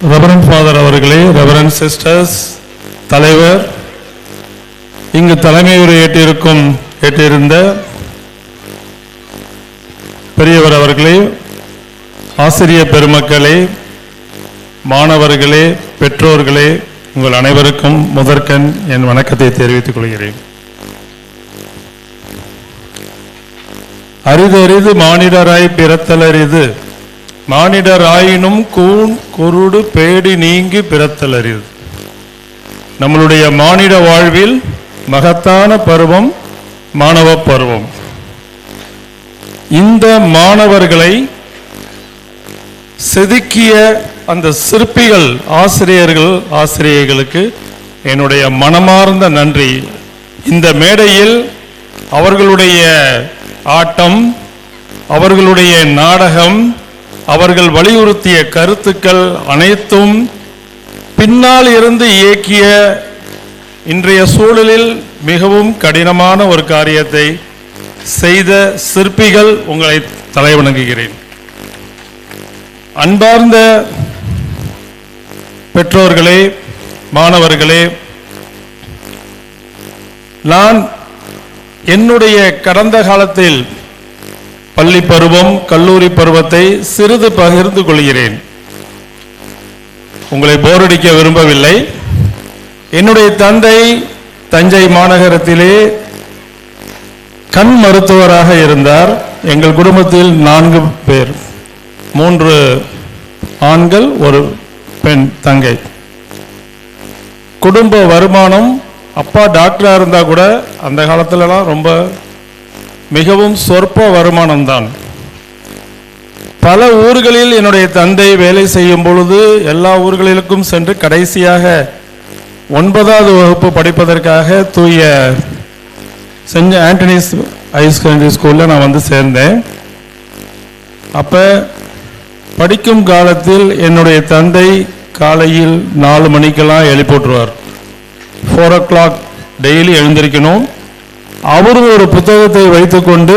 Reverend father அவர்களே, reverend sisters, தலைவர், இங்கு தலைமை உரை ஏற்றிருந்த பெரியவர் அவர்களே, ஆசிரியர் பெருமக்களே, மாணவர்களே, பெற்றோர்களே, உங்கள் அனைவருக்கும் முதற்கண் என் வணக்கத்தை தெரிவித்துக் கொள்கிறேன். அரிதறிது மானிடராய் பிறத்தலரிது, மானிடராயினும் கூன் குருடு பேடி நீங்கி பிறத்தலரிது. நம்மளுடைய மானிட வாழ்வில் மகத்தான பருவம் மாணவ பருவம். இந்த மாணவர்களை செதுக்கிய அந்த சிற்பிகள், ஆசிரியர்களுக்கு என்னுடைய மனமார்ந்த நன்றி. இந்த மேடையில் அவர்களுடைய ஆட்டம், அவர்களுடைய நாடகம், அவர்கள் வலியுறுத்திய கருத்துக்கள் அனைத்தும் பின்னால் இருந்து இயக்கிய இன்றைய சூழலில் மிகவும் கடினமான ஒரு காரியத்தை செய்த சிற்பிகள், உங்களை தலைவணங்குகிறேன். அன்பார்ந்த பெற்றோர்களே, மாணவர்களே, நான் என்னுடைய கடந்த காலத்தில் பள்ளி பருவம், கல்லூரி பருவத்தை சிறிது பகிர்ந்து கொள்கிறேன். உங்களை போரடிக்க விரும்பவில்லை. என்னுடைய தந்தை தஞ்சை மாநகரத்திலே கண் மருத்துவராக இருந்தார். எங்கள் குடும்பத்தில் 4 பேர், 3 ஆண்கள், 1 பெண் தங்கை. குடும்ப வருமானம், அப்பா டாக்டரா இருந்தா கூட அந்த காலத்துலலாம் ரொம்ப மிகவும் சொற்ப வருமானம்தான். பல ஊர்களில் என்னுடைய தந்தை வேலை செய்யும் பொழுது எல்லா ஊர்களிலும் சென்று கடைசியாக 9வது வகுப்பு படிப்பதற்காக தூய சென்ட் ஆண்டனிஸ் ஹையர் செகண்டரி ஸ்கூலில் நான் வந்து சேர்ந்தேன். அப்போ படிக்கும் காலத்தில் என்னுடைய தந்தை காலையில் 4 மணிக்கெல்லாம் எழுப்பிட்டுருவார். 4 o'clock டெய்லி எழுந்திருக்கணும். அவரும் ஒரு புத்தகத்தை வைத்துக்கொண்டு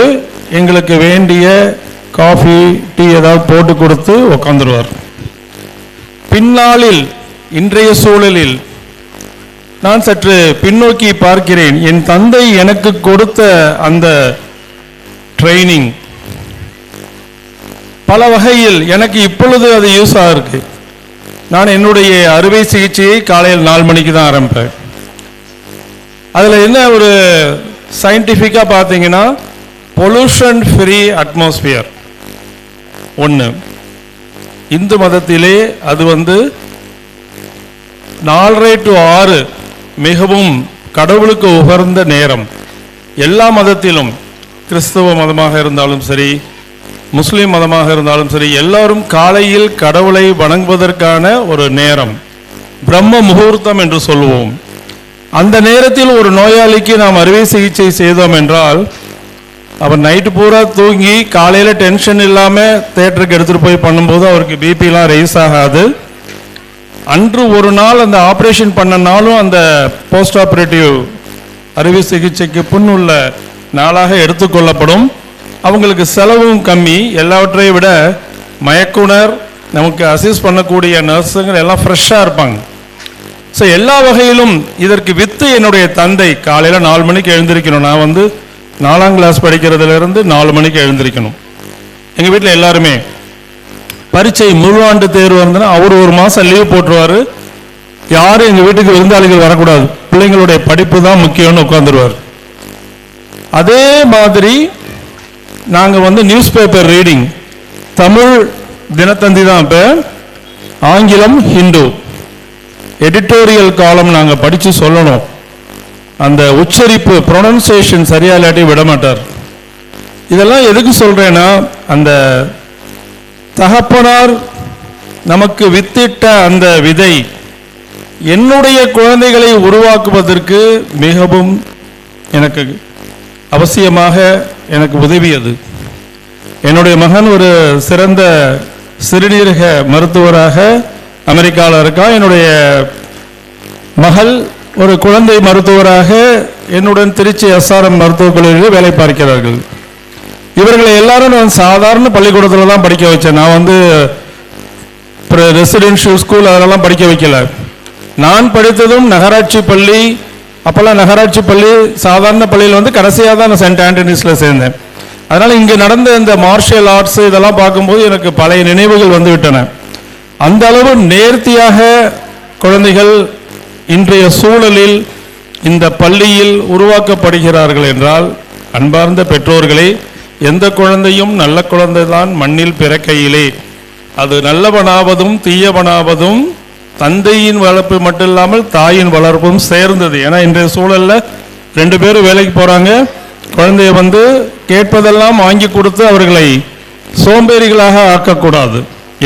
எங்களுக்கு வேண்டிய காஃபி, டீ ஏதாவது போட்டு கொடுத்து உக்காந்துருவார். பின்னாளில் இன்றைய சூழலில் நான் சற்று பின்னோக்கி பார்க்கிறேன். என் தந்தை எனக்கு கொடுத்த அந்த ட்ரைனிங் பல வகையில் எனக்கு இப்பொழுது அது யூஸ் ஆகிருக்கு. நான் என்னுடைய அறுவை சிகிச்சையை காலையில் 4 மணிக்கு தான் ஆரம்பிப்பேன். அதில் என்ன ஒரு சயின்டிஃபிக்காக பார்த்தீங்கன்னா, பொல்யூஷன் ஃப்ரீ அட்மாஸ்பியர் ஒன்று. இந்து மதத்திலே அது 4:30 to 6 மிகவும் கடவுளுக்கு உகந்த நேரம். எல்லா மதத்திலும், கிறிஸ்தவ மதமாக இருந்தாலும் சரி, முஸ்லிம் மதமாக இருந்தாலும் சரி, எல்லாரும் காலையில் கடவுளை வணங்குவதற்கான ஒரு நேரம், பிரம்ம முகூர்த்தம் என்று சொல்லுவோம். அந்த நேரத்தில் ஒரு நோயாளிக்கு நாம் அறுவை சிகிச்சை செய்தோம் என்றால், அவர் நைட்டு பூரா தூங்கி காலையில் டென்ஷன் இல்லாமல் தேட்டருக்கு எடுத்துகிட்டு போய் பண்ணும்போது அவருக்கு பிபிலாம் ரைஸ் ஆகாது. அன்று ஒரு நாள் அந்த ஆப்ரேஷன் பண்ணனாலும் அந்த போஸ்ட் ஆப்ரேட்டிவ் அறுவை சிகிச்சைக்கு புண்ணுள்ள நாளாக எடுத்துக்கொள்ளப்படும். அவங்களுக்கு செலவும் கம்மி. எல்லாவற்றையும் விட மயக்குனர், நமக்கு அசிஸ்ட் பண்ணக்கூடிய நர்ஸுங்க எல்லாம் ஃப்ரெஷ்ஷாக இருப்பாங்க. ஸோ எல்லா வகையிலும் இதற்கு வித்து என்னுடைய தந்தை. காலையில் 4 மணிக்கு எழுந்திருக்கணும். நான் 4ஆம் கிளாஸ் படிக்கிறதுலேருந்து 4 மணிக்கு எழுந்திருக்கணும். எங்கள் வீட்டில் எல்லாருமே பரீட்சை முழு ஆண்டு தேர்வு இருந்ததுன்னா அவர் 1 மாதம் லீவ் போட்டுருவார். யாரும் எங்கள் வீட்டுக்கு விருந்தாளிகள் வரக்கூடாது, பிள்ளைங்களுடைய படிப்பு தான் முக்கியம்னு உட்காந்துருவார். அதே மாதிரி நாங்கள் news paper reading, Tamil Dinathanthi தான், இப்போ ஆங்கிலம், ஹிந்து எடிட்டோரியல் காலம் நாங்கள் படித்து சொல்லணும். அந்த உச்சரிப்பு ப்ரொனன்சியேஷன் சரியா இல்லாட்டி விட மாட்டார். இதெல்லாம் எதுக்கு சொல்கிறேன்னா, அந்த தகப்பனார் நமக்கு வித்திட்ட அந்த விதை என்னுடைய குழந்தைகளை உருவாக்குவதற்கு மிகவும் எனக்கு அவசியமாக எனக்கு உதவியது. என்னுடைய மகன் ஒரு சிறந்த சிறுநீரக மருத்துவராக அமெரிக்காவில் இருக்கா. என்னுடைய மகள் ஒரு குழந்தை மருத்துவராக என்னுடன் திருச்சி SRM மருத்துவக் கல்லூரியில் வேலை பார்க்கிறார்கள். இவர்களை எல்லாரும் நான் சாதாரண பள்ளிக்கூடத்தில் தான் படிக்க வச்சேன். நான் ரெசிடென்ஷியல் ஸ்கூல் அதெல்லாம் படிக்க வைக்கல. நான் படித்ததும் நகராட்சி பள்ளி. அப்போல்லாம் நகராட்சி பள்ளி சாதாரண பள்ளியில் வந்து கடைசியாக தான் நான் சென்ட் ஆண்டனிஸில் சேர்ந்தேன். அதனால் இங்கே நடந்த இந்த மார்ஷியல் ஆர்ட்ஸ் இதெல்லாம் பார்க்கும்போது எனக்கு பழைய நினைவுகள் வந்து விட்டன. அந்த அளவு நேர்த்தியாக குழந்தைகள் இன்றைய சூழலில் இந்த பள்ளியில் உருவாக்கப்படுகிறார்கள் என்றால், அன்பார்ந்த பெற்றோர்களே, எந்த குழந்தையும் நல்ல குழந்தை தான் மண்ணில் பிறக்கையிலே அது நல்லவனாவதும் தீயவனாவதும் தந்தையின் வளர்ப்பு மட்டும் இல்லாமல் தாயின் வளர்ப்பும் சேர்ந்தது. ஏன்னா இன்றைய சூழல்ல 2 பேரும் வேலைக்கு போறாங்க. குழந்தைய வந்து கேட்பதெல்லாம் வாங்கி கொடுத்து அவர்களை சோம்பேறிகளாக ஆக்கக்கூடாது.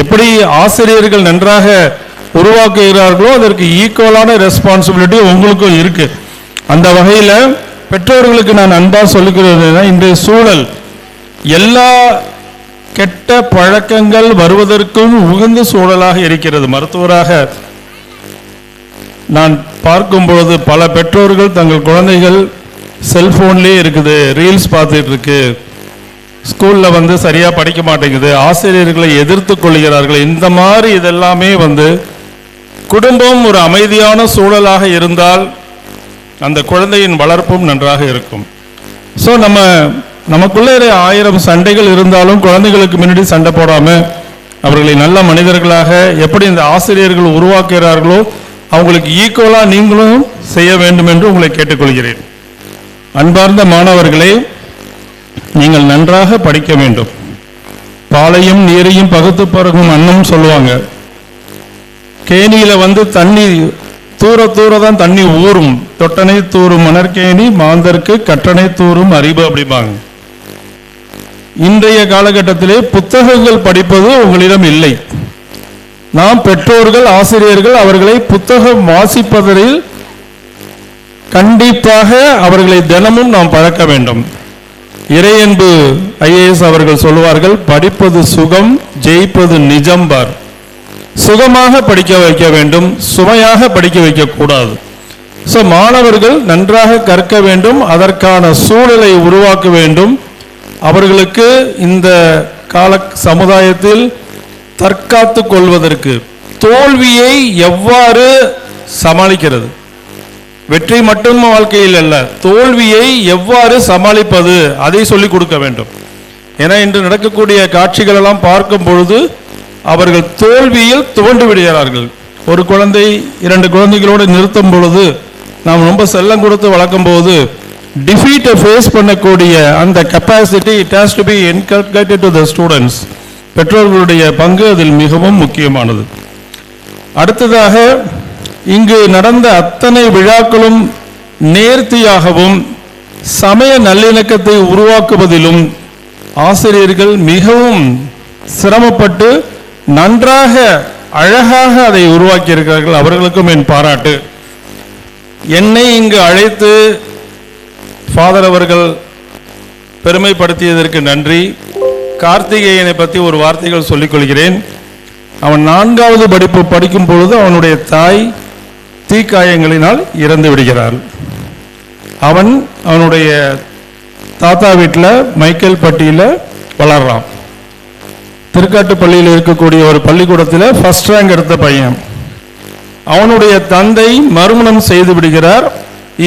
எப்படி ஆசிரியர்கள் நன்றாக உருவாக்குகிறார்களோ அதற்கு ஈக்குவலான ரெஸ்பான்சிபிலிட்டி உங்களுக்கும் இருக்கு. அந்த வகையில் பெற்றோர்களுக்கு நான் அன்பா சொல்லிக்கிறது, இன்றைய சூழல் எல்லா கெட்ட பழக்கங்கள் வருவதற்கும் உகந்த சூழலாக இருக்கிறது. மருத்துவராக நான் பார்க்கும் பொழுது பல பெற்றோர்கள் தங்கள் குழந்தைகள் செல்போன்லேயே இருக்குது, ரீல்ஸ் பார்த்துட்டு இருக்கு, ஸ்கூல்ல வந்து சரியா படிக்க மாட்டேங்குது, ஆசிரியர்களை எதிர்த்து கொள்கிறார்கள். இந்த மாதிரி இதெல்லாமே வந்து குடும்பம் ஒரு அமைதியான சூழலாக இருந்தால் அந்த குழந்தையின் வளர்ப்பும் நன்றாக இருக்கும். ஸோ நமக்குள்ளே 1000 சண்டைகள் இருந்தாலும் குழந்தைகளுக்கு முன்னாடி சண்டை போடாம அவர்களை நல்ல மனிதர்களாக எப்படி இந்த ஆசிரியர்கள் உருவாக்குகிறார்களோ அவங்களுக்கு ஈக்குவலா நீங்களும் செய்ய வேண்டும் என்று உங்களை கேட்டுக்கொள்கிறேன். அன்பார்ந்த மாணவர்களே, நீங்கள் நன்றாக படிக்க வேண்டும். பாலையும் நீரையும் பகுத்து பருகும் அன்னம் சொல்லுவாங்க. கேணியில வந்து தண்ணி தூர தூர தான் தண்ணி ஊறும். தொட்டனை தூறும் மணற்கேணி மாந்தருக்கு கட்டணை தூறும் அறிவு அப்படிம்பாங்க. இன்றைய காலகட்டத்திலே புத்தகங்கள் படிப்பது உங்களிடம் இல்லை. நாம் பெற்றோர்கள் ஆசிரியர்கள் அவர்களை புத்தகம் வாசிப்பதில் கண்டிப்பாக அவர்களை தினமும் நாம் பழக்க வேண்டும். இறையன்பு IAS அவர்கள் சொல்வார்கள், படிப்பது சுகம் ஜெயிப்பது நிஜம்பார். சுகமாக படிக்க வைக்க வேண்டும், சுமையாக படிக்க வைக்க கூடாது. ஸோ மாணவர்கள் நன்றாக கற்க வேண்டும், அதற்கான சூழலை உருவாக்க வேண்டும். அவர்களுக்கு இந்த கால சமுதாயத்தில் தற்காத்து கொள்வதற்கு தோல்வியை எவ்வாறு சமாளிக்கிறது, வெற்றி மட்டும் வாழ்க்கையில் அல்ல, தோல்வியை எவ்வாறு சமாளிப்பது அதை சொல்லிக் கொடுக்க வேண்டும். ஏன்னா இன்று நடக்கக்கூடிய காட்சிகள் எல்லாம் பார்க்கும் பொழுது அவர்கள் தோல்வியில் துவண்டு விடுகிறார்கள். ஒரு குழந்தை 2 குழந்தைகளோடு நிறுத்தும் பொழுது நாம் ரொம்ப செல்லம் கொடுத்து வளர்க்கும் போது டிஃபீட்டை ஃபேஸ் பண்ணக்கூடிய அந்த capacity it has to be inculcated to the students. பெற்றோர்களுடைய பங்கு அதில் மிகவும் முக்கியமானது. அடுத்ததாக இங்கு நடந்த அத்தனை விழாக்களும் நேர்த்தியாகவும் சமய நல்லிணக்கத்தை உருவாக்குவதிலும் ஆசிரியர்கள் மிகவும் சிரமப்பட்டு நன்றாக அழகாக அதை உருவாக்கியிருக்கிறார்கள். அவர்களுக்கும் என் பாராட்டு. என்னை இங்கு அழைத்து ஃபாதர் அவர்கள் பெருமைப்படுத்தியதற்கு நன்றி. கார்த்திகேயனை பற்றி ஒரு வார்த்தைகள் சொல்லிக் கொள்கிறேன். அவன் 4வது படிப்பு படிக்கும் பொழுது அவனுடைய தாய் தீக்காயங்களினால் இறந்து விடுகிறார். அவனுடைய தாத்தா வீட்டில் மைக்கேல் பட்டியில் வளர்றான். திருக்காட்டுப்பள்ளியில் இருக்கக்கூடிய ஒரு பள்ளிக்கூடத்தில் ஃபர்ஸ்ட் ரேங்க் எடுத்த பையன். அவனுடைய தந்தை மறுமணம் செய்து விடுகிறார்.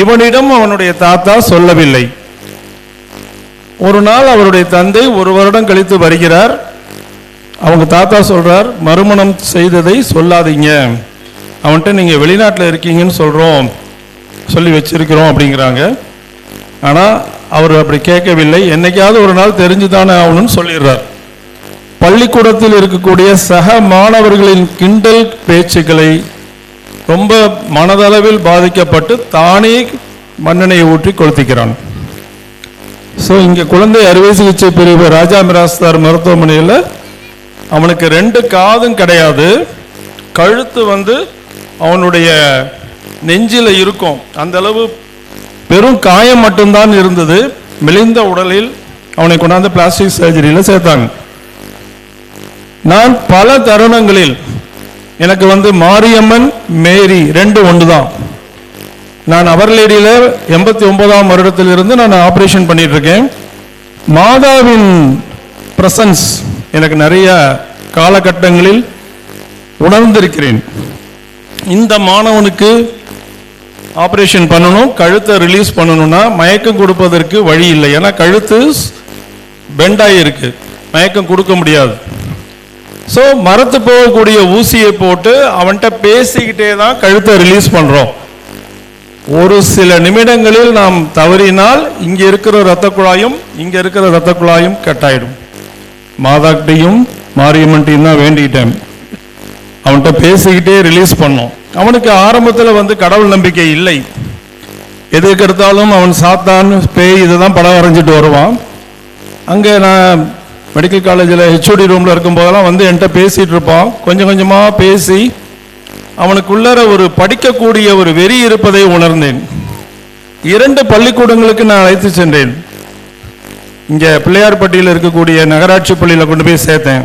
இவனிடம் அவனுடைய தாத்தா சொல்லவில்லை. ஒரு நாள் அவருடைய தந்தை 1 வருடம் கழித்து வருகிறார். அவங்க தாத்தா சொல்றார், மறுமணம் செய்ததை சொல்லாதீங்க, அவன்கிட்ட நீங்க வெளிநாட்டில் இருக்கீங்கன்னு சொல்லி வச்சிருக்கிறோம் அப்படிங்கிறாங்க. ஆனா அவர் அப்படி கேட்கவில்லை. என்னைக்காவது ஒரு நாள் தெரிஞ்சுதானே ஆகணும்னு சொல்லிடுறார். பள்ளிக்கூடத்தில் இருக்கக்கூடிய சக மாணவர்களின் கிண்டல் பேச்சுக்களை ரொம்ப மனதளவில் பாதிக்கப்பட்டு தானே மண்ணெண்ணெயை ஊற்றி கொளுத்திக்கிறான். ஸோ இங்கே குழந்தை அறுவை சிகிச்சை பிரிவு ராஜா மிராஸ்தார் மருத்துவமனையில் அவனுக்கு 2 காதும் கிடையாது, கழுத்து வந்து அவனுடைய நெஞ்சில் இருக்கும். அந்த அளவு வெறும் காயம் மட்டும்தான் இருந்தது. மெலிந்த உடலில் அவனை கொண்டாந்து பிளாஸ்டிக் சர்ஜரியில் சேர்த்தாங்க. நான் பல தருணங்களில் எனக்கு வந்து மாரியம்மன் மேரி 2 ஒன்று தான். நான் அவர்லேடியில் 89ஆம் வருடத்திலிருந்து நான் ஆப்ரேஷன் பண்ணிட்டு இருக்கேன். மாதாவின் பிரசன்ஸ் எனக்கு நிறைய காலகட்டங்களில் உணர்ந்திருக்கிறேன். இந்த மாணவனுக்கு ஆப்ரேஷன் பண்ணணும், கழுத்தை ரிலீஸ் பண்ணணும்னா மயக்கம் கொடுப்பதற்கு வழி இல்லை. ஏன்னா கழுத்து பெண்டாகி இருக்கு, மயக்கம் கொடுக்க முடியாது. ஸோ மரத்து போகக்கூடிய ஊசியை போட்டு அவன்கிட்ட பேசிக்கிட்டே தான் கழுத்தை ரிலீஸ் பண்ணுறோம். ஒரு சில நிமிடங்களில் நாம் தவறினால் இங்கே இருக்கிற இரத்த குழாயும் இங்கே இருக்கிற இரத்த குழாயும் கட்டாயிடும். மாதாக்கிட்டையும் மாரியம்மன்ட்டையும் தான் வேண்டிக்கிட்டேன், அவன்கிட்ட பேசிக்கிட்டே ரிலீஸ் பண்ணோம். அவனுக்கு ஆரம்பத்தில் கடவுள் நம்பிக்கை இல்லை. எதுக்கு எடுத்தாலும் அவன் சாத்தான் பேய் இதை தான் படம் வரைஞ்சிட்டு வருவான். அங்கே நான் மெடிக்கல் காலேஜில் ஹெச்ஓடி ரூமில் இருக்கும்போதெல்லாம் என்கிட்ட பேசிகிட்டு இருப்பான். கொஞ்சம் கொஞ்சமாக பேசி அவனுக்குள்ளற ஒரு படிக்கக்கூடிய ஒரு வெறி இருப்பதை உணர்ந்தேன். 2 பள்ளிக்கூடங்களுக்கு நான் அழைத்து சென்றேன். இங்கே பிள்ளையார்பட்டியில் இருக்கக்கூடிய நகராட்சி பள்ளியில் கொண்டு போய் சேர்த்தேன்.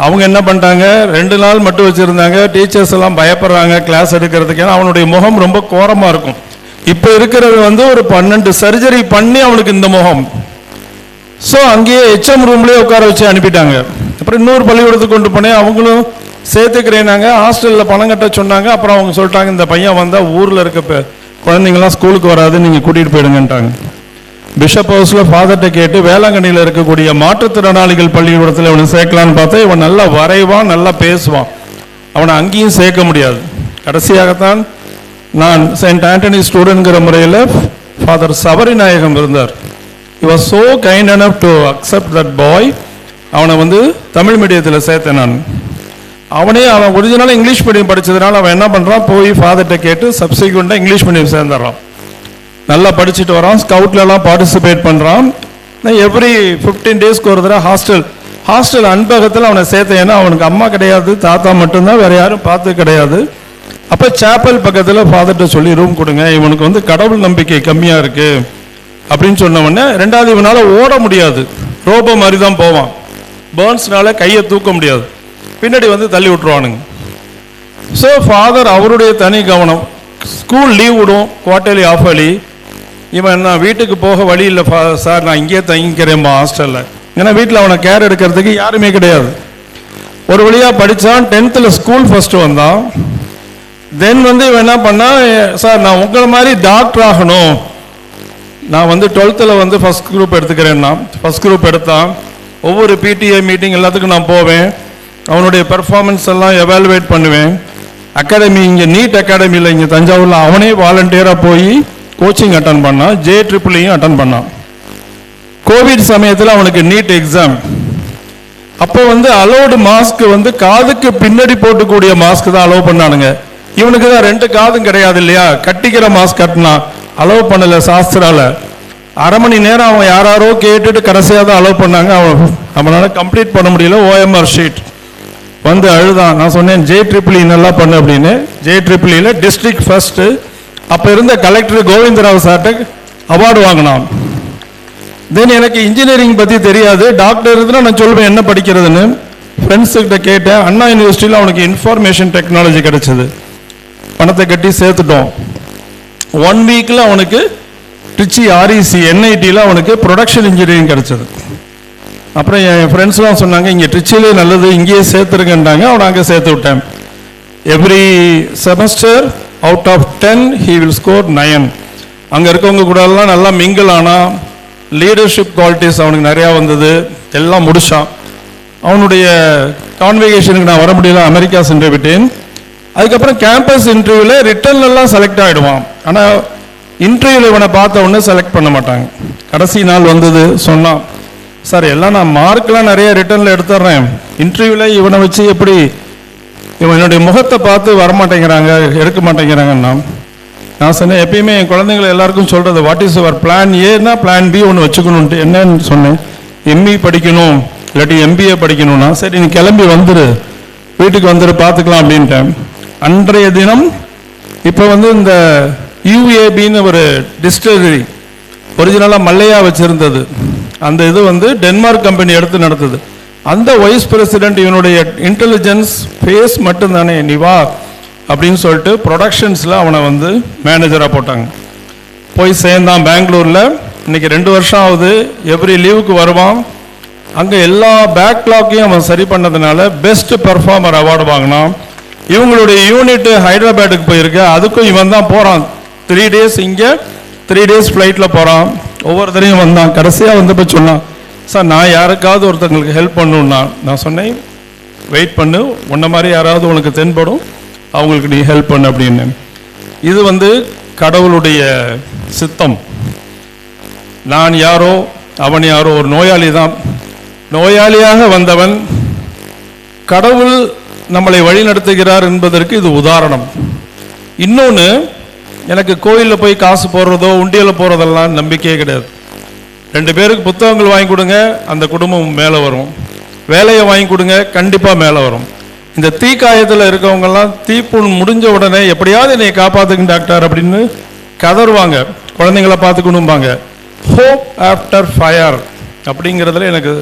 அவங்க என்ன பண்ணிட்டாங்க, 2 நாள் மட்டும் வச்சுருந்தாங்க. டீச்சர்ஸ் எல்லாம் பயப்படுறாங்க கிளாஸ் எடுக்கிறதுக்கு. ஏன்னா அவனுடைய முகம் ரொம்ப கோரமாக இருக்கும். இப்போ இருக்கிறது ஒரு 12 சர்ஜரி பண்ணி அவனுக்கு இந்த முகம். ஸோ அங்கேயே HM ரூம்லேயே உட்கார வச்சு அனுப்பிட்டாங்க. அப்புறம் இன்னொரு பள்ளிக்கூடத்துக்கு கொண்டு போனேன், அவங்களும் சேர்த்துக்கிறேனாங்க. ஹாஸ்டலில் பணம் கட்ட சொன்னாங்க. அப்புறம் அவங்க சொல்லிட்டாங்க, இந்த பையன் வந்தால் ஊரில் இருக்க குழந்தைங்களாம் ஸ்கூலுக்கு வராது, நீங்கள் கூட்டிகிட்டு போயிடுங்கன்ட்டாங்க. பிஷப் ஹவுஸில் ஃபாதர்கிட்ட கேட்டு வேளாங்கண்ணியில் இருக்கக்கூடிய மாற்றுத்திறனாளிகள் பள்ளிக்கூடத்தில் இவனை சேர்க்கலான்னு பார்த்தா இவன் நல்லா வரைவான், நல்லா பேசுவான். அவனை அங்கேயும் சேர்க்க முடியாது. கடைசியாகத்தான் நான் செயின்ட் ஆண்டனி ஸ்டூடெண்ட்ங்கிற முறையில் ஃபாதர் சபரி நாயகம் இருந்தார். He was so kind enough to accept that boy. அவனை தமிழ் மீடியத்தில் சேர்த்தேன் நான். அவன் ஒரிஜினலாக இங்கிலீஷ் மீடியம் படித்ததுனால அவன் என்ன பண்ணுறான், போய் ஃபாதர்கிட்ட கேட்டு சப்சிக்வெண்ட்டாக இங்கிலீஷ் மீடியம் சேர்ந்துடுறான். நல்லா படிச்சுட்டு வரான், ஸ்கவுட்லலாம் பார்ட்டிசிபேட் பண்ணுறான். எவ்ரி 15 டேஸ்க்கு ஒரு தடவை ஹாஸ்டல் அன்பகத்தில் அவனை சேர்த்தேன். ஏன்னா அவனுக்கு அம்மா கிடையாது, தாத்தா மட்டும்தான், வேறு யாரும் பார்த்து கிடையாது. அப்போ சேப்பல் பக்கத்தில் ஃபாதர்கிட்ட சொல்லி ரூம் கொடுங்க, இவனுக்கு கடவுள் நம்பிக்கை கம்மியாக இருக்குது அப்படின்னு சொன்ன உடனே 2வது இவனால் ஓட முடியாது, ரோபோ மாதிரி தான் போவான். பேர்ன்ஸ்னால கையை தூக்க முடியாது, பின்னாடி தள்ளி விட்டுருவானுங்க. ஸோ ஃபாதர் அவருடைய தனி கவனம். ஸ்கூல் லீவ் விடும், குவார்டர்லி ஆஃபர்லி. இவன் நான் வீட்டுக்கு போக வழி இல்லை சார், நான் இங்கேயே தங்கிக்கிறேன்பா ஹாஸ்டலில். ஏன்னா வீட்டில் அவனை கேர் எடுக்கிறதுக்கு யாருமே கிடையாது. ஒரு வழியாக படித்தான். 10th ஸ்கூல் ஃபஸ்ட்டு வந்தான். தென் இவன் என்ன பண்ணான், சார் நான் உங்களை மாதிரி டாக்டர் ஆகணும், நான் 12th ஃபஸ்ட் குரூப் எடுத்துக்கிறேன்னா ஃபஸ்ட் குரூப் எடுத்தான். ஒவ்வொரு PTA மீட்டிங் எல்லாத்துக்கும் நான் போவேன், அவனுடைய பெர்ஃபார்மன்ஸ் எல்லாம் எவாலுவேட் பண்ணுவேன். அகாடமி இங்கே நீட் அகாடமியில் இங்கே தஞ்சாவூரில் அவனே வாலண்டியராக போய் கோச்சிங் அட்டன் பண்ணான். JEEயும் அட்டன் பண்ணான். கோவிட் சமயத்தில் அவனுக்கு நீட் எக்ஸாம். அப்போ அலோடு மாஸ்க் காதுக்கு பின்னாடி போட்டுக்கூடிய மாஸ்க் தான் அலோவ் பண்ணானுங்க. இவனுக்கு தான் 2 காதும் கிடையாது இல்லையா, கட்டிக்கிற மாஸ்க் கட்டினா அலோவ் பண்ணலை சாஸ்திரால. அரை மணி நேரம் அவன் யாரோ கேட்டுட்டு கடைசியாக தான் அலோவ் பண்ணாங்க. அவனால் கம்ப்ளீட் பண்ண முடியல. OMR ஷீட் அழுதான். நான் சொன்னேன் JEE நல்லா பண்ணு அப்படின்னு. JEEல டிஸ்ட்ரிக்ட் ஃபர்ஸ்ட். அப்போ இருந்த கலெக்டர் கோவிந்தராவ் சார்ட்ட அவார்டு வாங்கினான். தென் எனக்கு இன்ஜினியரிங் பற்றி தெரியாது, டாக்டர் இருந்தால் நான் சொல்வேன் என்ன படிக்கிறதுன்னு. ஃப்ரெண்ட்ஸுக்கிட்ட கேட்டேன். அண்ணா யூனிவர்சிட்டியில் அவனுக்கு இன்ஃபர்மேஷன் டெக்னாலஜி கிடைச்சது. பணத்தை கட்டி சேர்த்துட்டோம். 1 வீக்கில் அவனுக்கு ட்ரிச்சி REC NITயில் அவனுக்கு ப்ரொடக்ஷன் இன்ஜினியரிங் கிடச்சிது. அப்புறம் என் ஃப்ரெண்ட்ஸ்லாம் சொன்னாங்க, இங்கே ட்ரிச்சிலே நல்லது, இங்கேயே சேர்த்துருங்கன்றாங்க. அவனை அங்கே சேர்த்து விட்டேன். Every semester out of 10 he will score 9. அங்கே இருக்கவங்க கூடலாம் நல்லா மிங்கிள் ஆனால் லீடர்ஷிப் குவாலிட்டிஸ் அவனுக்கு நிறையா வந்தது. எல்லாம் முடித்தான். அவனுடைய கான்வெகேஷனுக்கு நான் வர முடியல, அமெரிக்கா சென்று விட்டேன். அதுக்கப்புறம் கேம்பஸ் இன்டர்வியூவில் ரிட்டர்ன்லாம் செலக்ட் ஆகிடுவான். ஆனால் இன்டர்வியூவில் இவனை பார்த்த உடனே செலக்ட் பண்ண மாட்டாங்க. கடைசி நாள் சொன்னான், சார் எல்லாம் நான் மார்க்லாம் நிறைய ரிட்டர்னில் எடுத்துடுறேன், இன்டர்வியூவில் இவனை வச்சு எப்படி இவன் என்னுடைய முகத்தை பார்த்து வரமாட்டேங்கிறாங்க, எடுக்க மாட்டேங்கிறாங்கன்னா. நான் சொன்னேன், எப்பயுமே என் குழந்தைங்களை எல்லாருக்கும் சொல்கிறது, வாட் இஸ் யுவர் பிளான் ஏன்னா பிளான் B ஒன்று வச்சுக்கணுன்ட்டு. என்னன்னு சொன்னேன், ME படிக்கணும் இல்லாட்டி MBA படிக்கணும்னா. சரி நீ கிளம்பி வந்துரு, வீட்டுக்கு வந்துரு, பார்த்துக்கலாம் அப்படின்ட்டேன். அன்றைய தினம் இப்போ இந்த UABன்னு ஒரு டிஸ்டிலரி ஒரிஜினலாக மல்லையா வச்சுருந்தது. அந்த இது டென்மார்க் கம்பெனி எடுத்து நடத்துது. அந்த வைஸ் பிரசிடென்ட் இவனுடைய இன்டெலிஜென்ஸ் ஃபேஸ் மட்டும்தானே, நீ வா அப்படின்னு சொல்லிட்டு ப்ரொடக்ஷன்ஸில் அவனை மேனேஜராக போட்டாங்க. போய் சேர்ந்தான் பெங்களூரில். இன்றைக்கி 2 வருஷம் ஆகுது. எவ்ரி லீவுக்கு வருவான். அங்கே எல்லா பேக்லாக்கையும் அவன் சரி பண்ணதுனால பெஸ்ட் பெர்ஃபார்மர் அவார்டு வாங்கினான். இவங்களுடைய யூனிட் ஹைதராபாத்துக்கு போயிருக்கு, அதுக்கும் இவன் தான் போகிறான். 3 days இங்கே 3 days ஃப்ளைட்டில் போகிறான். ஒவ்வொருத்தரையும் வந்தான். கடைசியாக வந்தப்போ சொன்னான், சார் நான் யாருக்காவது ஒருத்தங்களுக்கு ஹெல்ப் பண்ணணுன்னா, நான் சொன்னேன் வெயிட் பண்ணு, உன்ன மாதிரி யாராவது உனக்கு தென்படும், அவங்களுக்கு நீ ஹெல்ப் பண்ணு அப்படின்னு. இது கடவுளுடைய சித்தம். நான் யாரோ அவன் யாரோ, ஒரு நோயாளி தான். நோயாளியாக வந்தவன் கடவுள் நம்மளை வழி நடத்துகிறார் என்பதற்கு இது உதாரணம். இன்னொன்று, எனக்கு கோயிலில் போய் காசு போடுறதோ உண்டியலில் போகிறதெல்லாம் நம்பிக்கையே கிடையாது. 2 பேருக்கு புத்தகங்கள் வாங்கி கொடுங்க, அந்த குடும்பம் மேலே வரும். வேலையை வாங்கி கொடுங்க, கண்டிப்பாக மேலே வரும். இந்த தீக்காயத்தில் இருக்கவங்கெல்லாம் தீப்புண் முடிஞ்ச உடனே எப்படியாவது என்னை காப்பாற்றுங்க டாக்டர் அப்படின்னு கதறுவாங்க, குழந்தைங்கள பார்த்துக்கணும்பாங்க. ஹோப் ஆஃப்டர் ஃபயர் அப்படிங்கிறதுல எனக்கு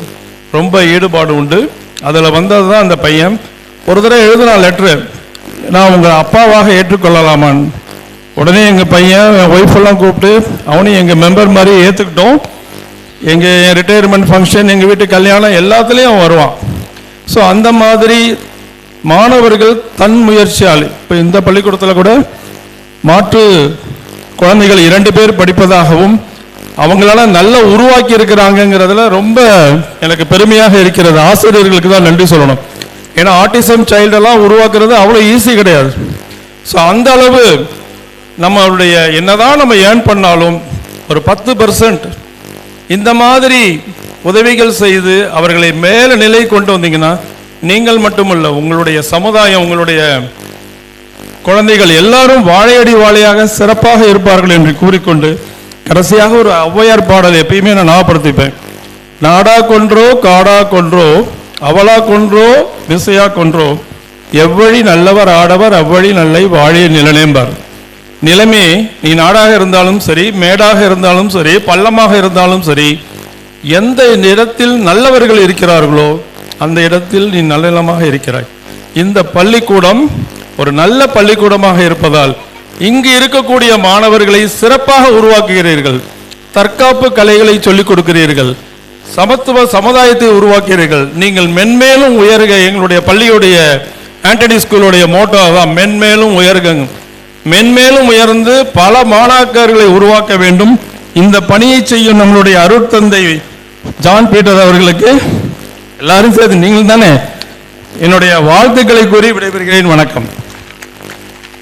ரொம்ப ஈடுபாடு உண்டு. அதில் வந்தது தான் அந்த பையன். ஒரு தடவை எழுதுனா லெட்ரு, நான் உங்கள் அப்பாவாக ஏற்றுக்கொள்ளலாமான்னு. உடனே எங்கள் பையன் என் ஒய்ஃபெல்லாம் கூப்பிட்டு அவனையும் எங்கள் மெம்பர் மாதிரி ஏற்றுக்கிட்டோம். எங்கள் ரிட்டையர்மெண்ட் ஃபங்க்ஷன், எங்கள் வீட்டு கல்யாணம் எல்லாத்துலேயும் அவன் வருவான். ஸோ அந்த மாதிரி மாணவர்கள் தன் முயற்சியால், இப்போ இந்த பள்ளிக்கூடத்தில் கூட மாற்று குழந்தைகள் 2 பேர் படிப்பதாகவும் அவங்களால நல்லா உருவாக்கி இருக்கிறாங்கிறதுல ரொம்ப எனக்கு பெருமையாக இருக்கிறது. ஆசிரியர்களுக்கு தான் நன்றி சொல்லணும். ஏன்னா ஆட்டிசம் சைல்டெல்லாம் உருவாக்குறது அவ்வளோ ஈஸி கிடையாது. ஸோ அந்த அளவு நம்மளுடைய என்னதான் நம்ம ஏர்ன் பண்ணாலும் ஒரு 10% இந்த மாதிரி உதவிகள் செய்து அவர்களை மேல நிலை கொண்டு வந்தீங்கன்னா, நீங்கள் மட்டுமல்ல, உங்களுடைய சமுதாயம், உங்களுடைய குழந்தைகள் எல்லாரும் வாழையடி வாழையாக சிறப்பாக இருப்பார்கள் என்று கூறிக்கொண்டு, கடைசியாக ஒரு ஔவையார் பாடல் எப்பயுமே நான் ஞாபகப்படுத்திப்பேன். நாடா கொன்றோ காடா கொன்றோ அவளா கொன்றோ விசையா கொன்றோ எவ்வழி நல்லவர் ஆடவர் அவ்வழி நல்லை வாழிய நிலனேம்பார். நிலைமை நீ நாடாக இருந்தாலும் சரி, மேடாக இருந்தாலும் சரி, பள்ளமாக இருந்தாலும் சரி, எந்த இடத்தில் நல்லவர்கள் இருக்கிறார்களோ அந்த இடத்தில் நீ நல்லமாக இருக்கிறாய். இந்த பள்ளிக்கூடம் ஒரு நல்ல பள்ளிக்கூடமாக இருப்பதால் இங்கு இருக்கக்கூடிய மாணவர்களை சிறப்பாக உருவாக்குகிறீர்கள். தற்காப்பு கலைகளை சொல்லிக் கொடுக்கிறீர்கள். சமத்துவ சமுதாயத்தை உருவாக்குகிறீர்கள். நீங்கள் மென்மேலும் உயர்க. எங்களுடைய பள்ளியுடைய ஆண்டனி ஸ்கூலுடைய மோட்டோ தான், மென்மேலும் உயர்க. மென்மேலும் உயர்ந்து பல மாணாக்கர்களை உருவாக்க வேண்டும். இந்த பணியை செய்யும் நம்மளுடைய அருட்தந்தை ஜான் பீட்டர் அவர்களுக்கு எல்லாரும் சேர்த்து நீங்கள் தானே என்னுடைய வாழ்த்துக்களை கூறி விடைபெறுகிறேன். வணக்கம்.